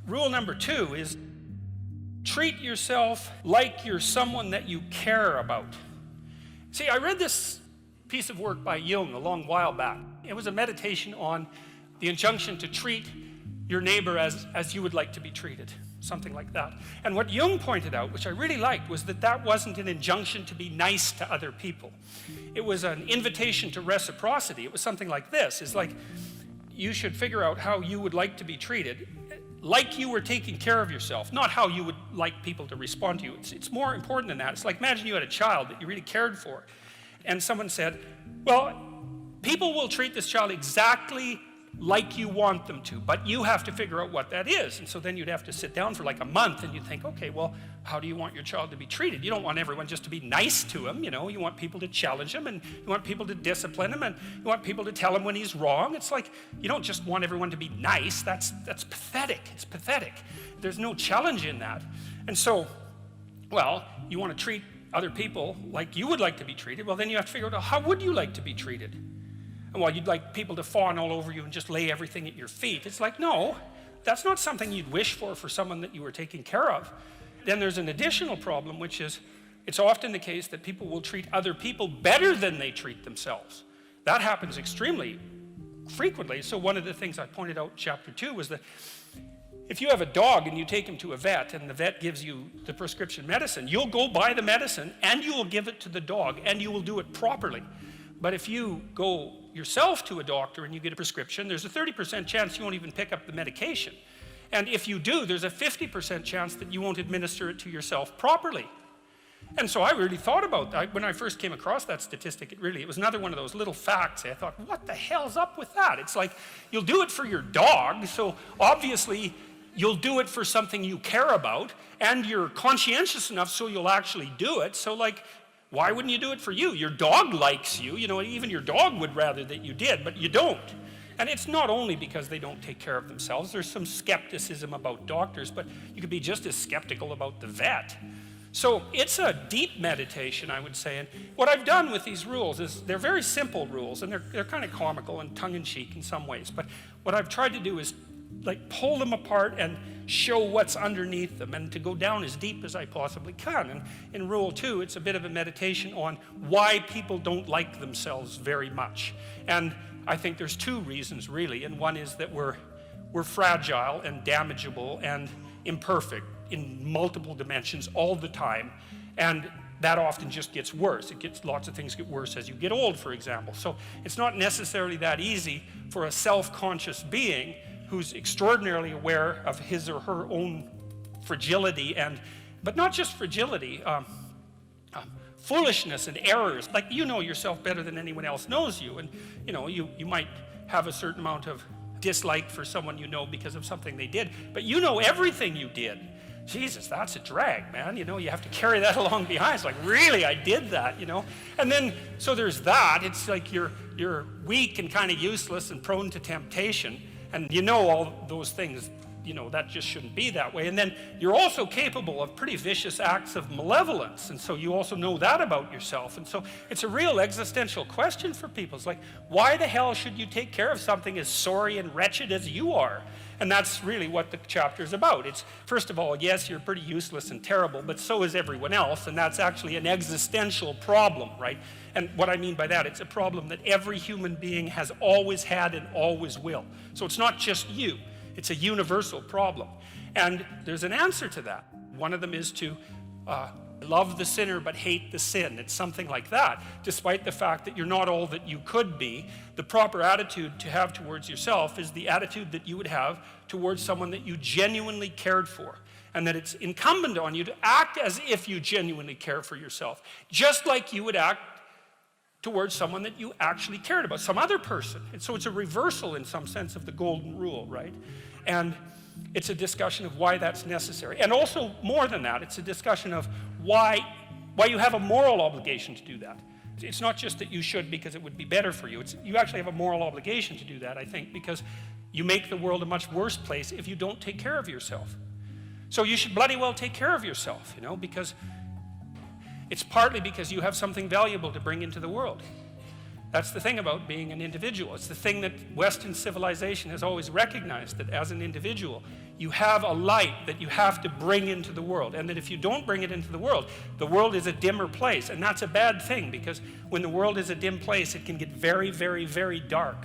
Rule number 2 is treat yourself like you're someone that you care about. See, I read this piece of work by Jung a long while back. It was a meditation on the injunction to treat your neighbor as you would like to be treated, something like that. And what Jung pointed out, which I really liked, was that wasn't an injunction to be nice to other people. It was an invitation to reciprocity. It was something like this. It's like, you should figure out how you would like to be treated, like you were taking care of yourself, not how you would like people to respond to you. It's more important than that. It's like, imagine you had a child that you really cared for, and someone said, well, people will treat this child exactly like you want them to, but you have to figure out what that is. And so then you'd have to sit down for like a month and you'd think, okay, well, how do you want your child to be treated? You don't want everyone just to be nice to him, you know. You want people to challenge him, and you want people to discipline him, and you want people to tell him when he's wrong. It's like, you don't just want everyone to be nice. That's pathetic. It's pathetic. There's no challenge in that. And so, well, you want to treat other people like you would like to be treated. Well, then you have to figure out, how would you like to be treated? Well, you'd like people to fawn all over you and just lay everything at your feet. It's like, no, that's not something you'd wish for someone that you were taking care of. Then there's an additional problem, which is, it's often the case that people will treat other people better than they treat themselves. That happens extremely frequently. So one of the things I pointed out in chapter 2 was that if you have a dog and you take him to a vet and the vet gives you the prescription medicine, you'll go buy the medicine and you will give it to the dog and you will do it properly. But if you go yourself to a doctor and you get a prescription, there's a 30% chance you won't even pick up the medication. And if you do, there's a 50% chance that you won't administer it to yourself properly. And so I really thought about that. When I first came across that statistic, it was another one of those little facts. I thought, what the hell's up with that? It's like, you'll do it for your dog, so obviously you'll do it for something you care about, and you're conscientious enough so you'll actually do it. So like, why wouldn't you do it for you? Your dog likes you, you know, even your dog would rather that you did, but you don't. And it's not only because they don't take care of themselves. There's some skepticism about doctors, but you could be just as skeptical about the vet. So it's a deep meditation, I would say. And what I've done with these rules is they're very simple rules, and they're kind of comical and tongue-in-cheek in some ways. But what I've tried to do is like pull them apart and show what's underneath them, and to go down as deep as I possibly can. And in rule 2, it's a bit of a meditation on why people don't like themselves very much. And I think there's 2 reasons really, and one is that we're fragile and damageable and imperfect in multiple dimensions all the time, and that often just gets worse. Lots of things get worse as you get old, for example. So it's not necessarily that easy for a self-conscious being who's extraordinarily aware of his or her own fragility, but not just fragility, foolishness and errors. Like, you know yourself better than anyone else knows you, and you know, you might have a certain amount of dislike for someone you know because of something they did, but you know everything you did. Jesus, that's a drag, man. You know, you have to carry that along behind. It's like, really, I did that, you know? And then, so there's that. It's like you're weak and kind of useless and prone to temptation, and you know all those things, you know, that just shouldn't be that way. And then you're also capable of pretty vicious acts of malevolence, and so you also know that about yourself. And so it's a real existential question for people. It's like, why the hell should you take care of something as sorry and wretched as you are? And that's really what the chapter is about. It's, first of all, yes, you're pretty useless and terrible, but so is everyone else, and that's actually an existential problem, right? And what I mean by that, it's a problem that every human being has always had and always will. So it's not just you. It's a universal problem. And there's an answer to that. One of them is to love the sinner but hate the sin. It's something like that. Despite the fact that you're not all that you could be, the proper attitude to have towards yourself is the attitude that you would have towards someone that you genuinely cared for. And that it's incumbent on you to act as if you genuinely care for yourself, just like you would act towards someone that you actually cared about, some other person. And so it's a reversal in some sense of the golden rule, right? And it's a discussion of why that's necessary. And also, more than that, it's a discussion of why you have a moral obligation to do that. It's not just that you should because it would be better for you. You actually have a moral obligation to do that, I think, because you make the world a much worse place if you don't take care of yourself. So you should bloody well take care of yourself, you know, because it's partly because you have something valuable to bring into the world. That's the thing about being an individual. It's the thing that Western civilization has always recognized, that as an individual, you have a light that you have to bring into the world, and that if you don't bring it into the world is a dimmer place, and that's a bad thing, because when the world is a dim place, it can get very, very, very dark.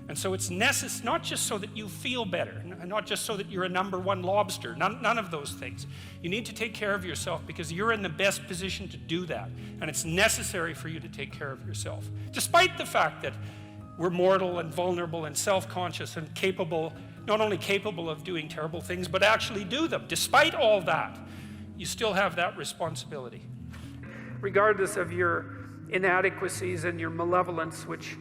And so it's necessary, not just so that you feel better, not just so that you're a #1 lobster, none of those things. You need to take care of yourself because you're in the best position to do that. And it's necessary for you to take care of yourself. Despite the fact that we're mortal and vulnerable and self-conscious and capable, not only capable of doing terrible things, but actually do them. Despite all that, you still have that responsibility. Regardless of your inadequacies and your malevolence, which,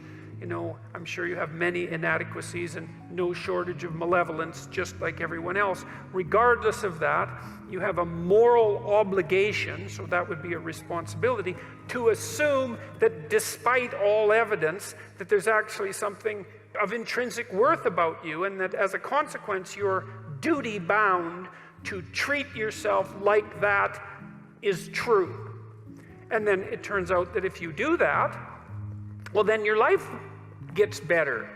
I'm sure you have many inadequacies and no shortage of malevolence, just like everyone else. Regardless of that, you have a moral obligation, so that would be a responsibility, to assume that despite all evidence, that there's actually something of intrinsic worth about you, and that as a consequence, you're duty-bound to treat yourself like that is true. And then it turns out that if you do that, well, then your life gets better.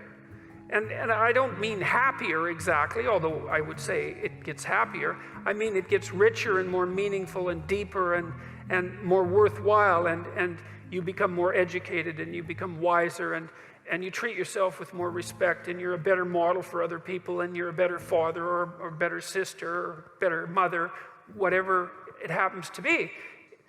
And I don't mean happier exactly, although I would say it gets happier. I mean it gets richer and more meaningful and deeper and more worthwhile, and you become more educated and you become wiser, and you treat yourself with more respect, and you're a better model for other people, and you're a better father or better sister or better mother, whatever it happens to be.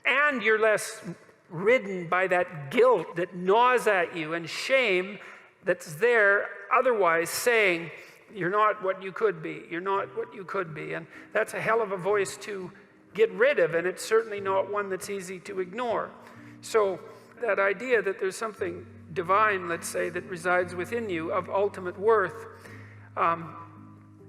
And you're less ridden by that guilt that gnaws at you and shame that's there otherwise saying, you're not what you could be, you're not what you could be. And that's a hell of a voice to get rid of, and it's certainly not one that's easy to ignore. So that idea that there's something divine, let's say, that resides within you of ultimate worth,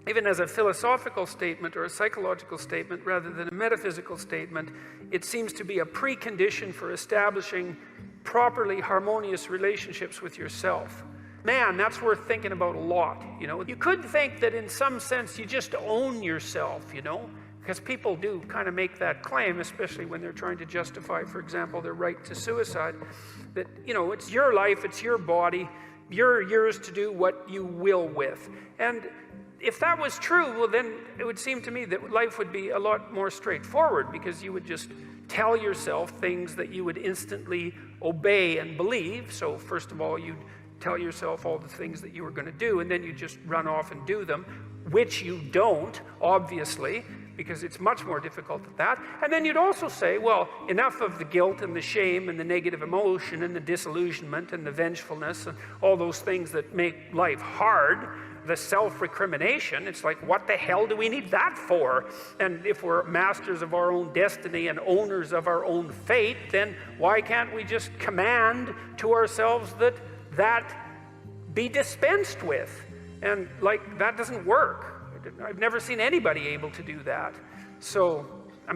even as a philosophical statement or a psychological statement rather than a metaphysical statement, it seems to be a precondition for establishing properly harmonious relationships with yourself. Man, that's worth thinking about a lot, You could think that in some sense you just own yourself, because people do kind of make that claim, especially when they're trying to justify, for example, their right to suicide, that, it's your life, it's your body, you're yours to do what you will with. And if that was true, well, then it would seem to me that life would be a lot more straightforward, because you would just tell yourself things that you would instantly obey and believe. So first of all, you'd tell yourself all the things that you were going to do, and then you just run off and do them, which you don't, obviously, because it's much more difficult than that. And then you'd also say, well, enough of the guilt and the shame and the negative emotion and the disillusionment and the vengefulness and all those things that make life hard. The self-recrimination, it's like, what the hell do we need that for? And if we're masters of our own destiny and owners of our own fate, then why can't we just command to ourselves that be dispensed with? And that doesn't work. I've never seen anybody able to do that. So,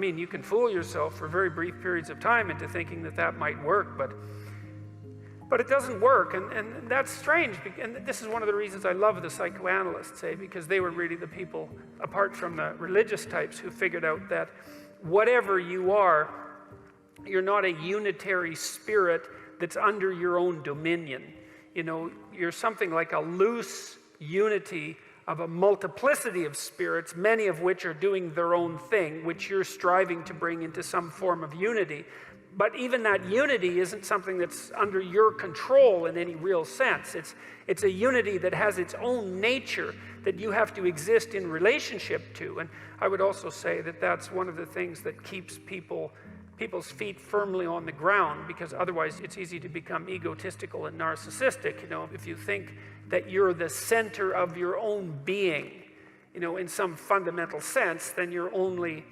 you can fool yourself for very brief periods of time into thinking that might work, but it doesn't work, and that's strange. And this is one of the reasons I love the psychoanalysts, because they were really the people, apart from the religious types, who figured out that whatever you are, you're not a unitary spirit that's under your own dominion. You're something like a loose unity of a multiplicity of spirits, many of which are doing their own thing, which you're striving to bring into some form of unity. But even that unity isn't something that's under your control in any real sense. It's a unity that has its own nature that you have to exist in relationship to. And I would also say that that's one of the things that keeps people's feet firmly on the ground, because otherwise it's easy to become egotistical and narcissistic. If you think that you're the center of your own being, in some fundamental sense, then you're only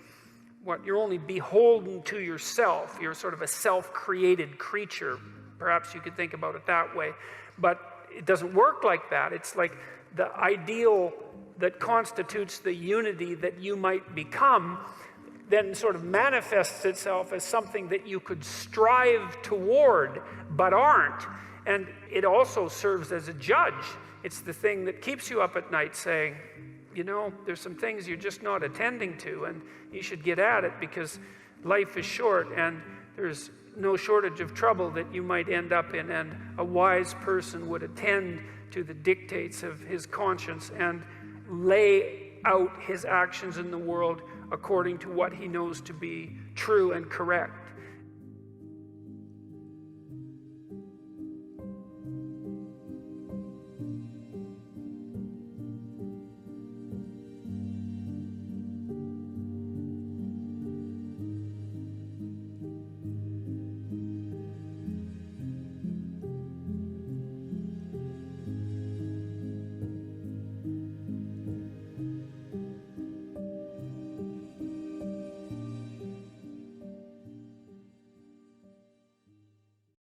beholden to yourself. You're sort of a self-created creature. Perhaps you could think about it that way. But it doesn't work like that. It's like the ideal that constitutes the unity that you might become then sort of manifests itself as something that you could strive toward, but aren't. And it also serves as a judge. It's the thing that keeps you up at night saying, there's some things you're just not attending to, and you should get at it, because life is short, and there's no shortage of trouble that you might end up in, and a wise person would attend to the dictates of his conscience and lay out his actions in the world according to what he knows to be true and correct.